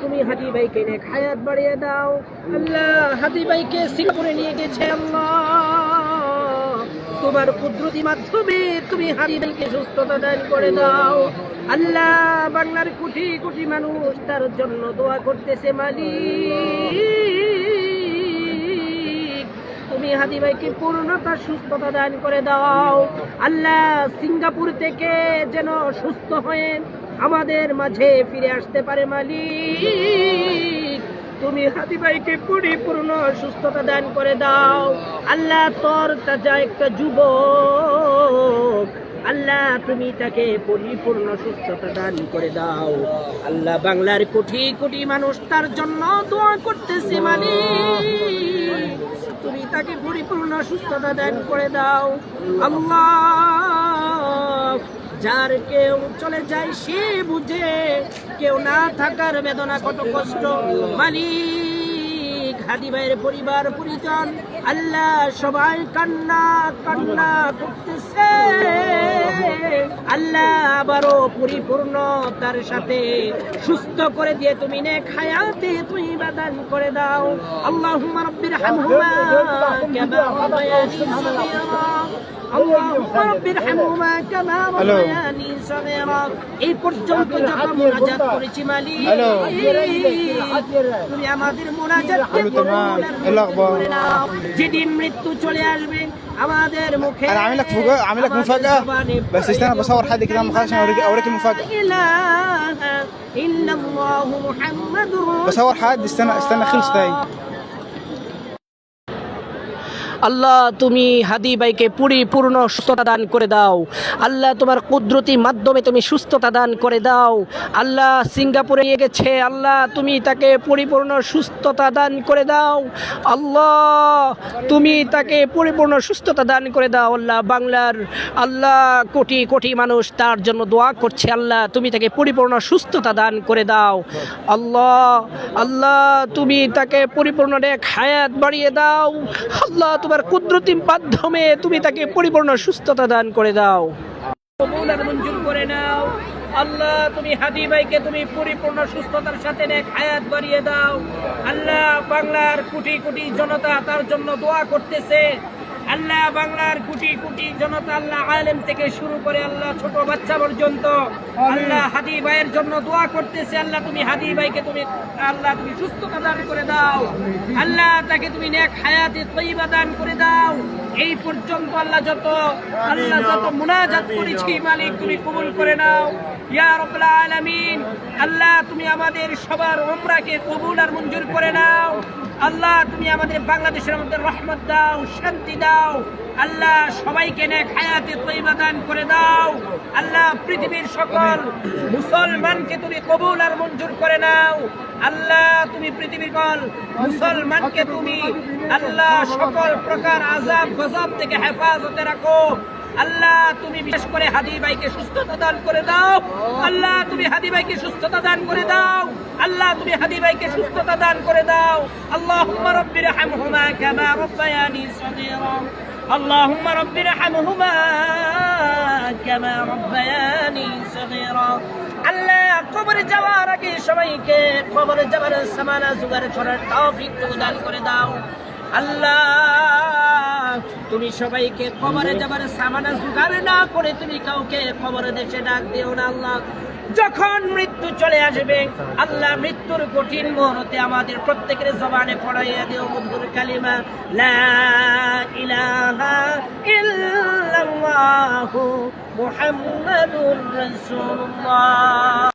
তুমি হাদি ভাইকে নেক হায়াত বাড়িয়ে দাও। আল্লাহ হাদি ভাইকে সিঙ্গাপুরে নিয়ে গেছে আল্লাহ, তোমার কুদরতি মাধ্যমে তুমি হাদি ভাইকে সুস্থতা দান করে দাও। আল্লাহ বাংলার কোটি কোটি মানুষ তার জন্য দোয়া করতেছে মালিক, তুমি হাদি ভাইকে পূর্ণতা সুস্থতা দান করে দাও। আল্লাহ সিঙ্গাপুর থেকে যেন সুস্থ হয়ে আমাদের মাঝে ফিরে আসতে পারে মালিক, তুমি হাদি ভাইকে পরিপূর্ণ সুস্থতা দান করে দাও। আল্লাহ তোর তাজা একটা যুবক, আল্লাহ তুমি তাকে পরিপূর্ণ সুস্থতা দান করে দাও। আল্লাহ বাংলার কোটি কোটি মানুষ তার জন্য দোয়া করতেছে মালিক, তুমি তাকে পরিপূর্ণ সুস্থতা দান করে দাও। আল্লাহ যার কেউ চলে যায় সে বুঝে, কেউ না থাকার বেদনা কত কষ্ট মালিক, হাদি ভাইয়ের পরিবার পরিজন আল্লাহ সবাই কান্না কান্না করতেছে। আল্লাহ আবারও পরিপূর্ণ তার সাথে সুস্থ করে দিয়ে তুমি নেক হায়াতে তুমি দান করে দাও। আল্লাহুম্মা রাব্বির হামহুমা কামা রাব্বায়ানি সগীরা, আল্লাহুম্মা রাব্বির হামহুমা কামা রাব্বায়ানি সগীরা। এই পর্যন্ত যত মুনাজাত করেছি মালিক, তুমি আমাদের মুনাজাতকে কবুল করে নাও। যেদিন মৃত্যু চলে আসবে আমাদের মুখে عامل لك مفاجأة بس استنى بصور حد كده مخالف عشان اوريك المفاجأة. إلا الله محمد بصور حد استنى خلصت اهي. আল্লাহ তুমি হাদি ভাইকে পরিপূর্ণ সুস্থতা দান করে দাও। আল্লাহ তোমার কুদরতি মাধ্যমে তুমি সুস্থতা দান করে দাও। আল্লাহ সিঙ্গাপুরে নিয়ে গেছে, আল্লাহ তুমি তাকে পরিপূর্ণ সুস্থতা দান করে দাও। আল্লাহ তুমি তাকে পরিপূর্ণ সুস্থতা দান করে দাও। আল্লাহ বাংলার আল্লাহ কোটি কোটি মানুষ তার জন্য দোয়া করছে, আল্লাহ তুমি তাকে পরিপূর্ণ সুস্থতা দান করে দাও। আল্লাহ আল্লাহ তুমি তাকে পরিপূর্ণ নেক হায়াত বাড়িয়ে দাও। আল্লাহ তোমার কুদরতি মাধ্যমে তুমি তাকে পরিপূর্ণ সুস্থতা দান করে দাও, কবুল আর মঞ্জুর করে নাও। আল্লাহ তুমি হাদি ভাইকে তুমি পরিপূর্ণ সুস্থতার সাথে নেক হায়াত বাড়িয়ে দাও। আল্লাহ বাংলার কোটি কোটি জনতা তার জন্য দোয়া করতেছে। আল্লাহ বাংলার কোটি কোটি জনতা আল্লাহ আলেম থেকে শুরু করে আল্লাহ ছোট বাচ্চা পর্যন্ত আল্লাহ হাদি ভাইয়ের জন্য দোয়া করতেছে। আল্লাহ তুমি হাদি ভাইকে তুমি আল্লাহ তুমি সুস্থতা দান করে দাও। আল্লাহ তাকে তুমি নেক হায়াতে তয়্যিবা দান করে দাও। এই পর্যন্ত আল্লাহ যত মুনাজাত করেছি মালিক তুমি কবুল করে নাও ইয়া রাব্বুল আলামিন। আল্লাহ তুমি আমাদের সবার উমরাকে কবুল আর মঞ্জুর করে নাও। আল্লাহ তুমি আমাদের বাংলাদেশের মধ্যে রহমত দাও, শান্তি দাও। আল্লাহ সবাইকে নেক হায়াতে তয়্যিবা দান করে দাও। আল্লাহ পৃথিবীর সকল মুসলমানকে তুমি কবুল আর মঞ্জুর করে নাও। আল্লাহ তুমি পৃথিবীর সকল মুসলমানকে তুমি আল্লাহ সকল প্রকার আযাব গজব থেকে হেফাজতে রাখো। আল্লাহ তুমি বিশেষ করে হাদি ভাইকে সুস্থতা দান করে দাও। আল্লাহ তুমি হাদি ভাইকে সুস্থতা দান করে দাও। আল্লাহ তুমি হাদি ভাইকে সুস্থতা দান করে দাও। আল্লাহুম্মা রাব্বির হামহুমা কামা রাব্বায়ানি সগীরা, আল্লাহুম্মা রাব্বির হামহুমা কামা রাব্বায়ানি সগীরা। আল্লাহ কবরে যাওয়ার আগে সবাইকে কবরে যাওয়ার সামানা জোগাড় করার তৌফিক দান করে দাও। আল্লাহ তুমি সবাইকে কবরে যাবার সামানা জোগাড় না করে তুমি কাউকে কবরে দেশে ডাক দিও না। আল্লাহ যখন মৃত্যু চলে আসবে আল্লাহ মৃত্যুর কঠিন মুহূর্তে আমাদের প্রত্যেকের জবানে পড়াইয়া দিও মধুর কালিমা লা ইলাহা ইল্লাল্লাহু মুহাম্মাদুর রাসূলুল্লাহ।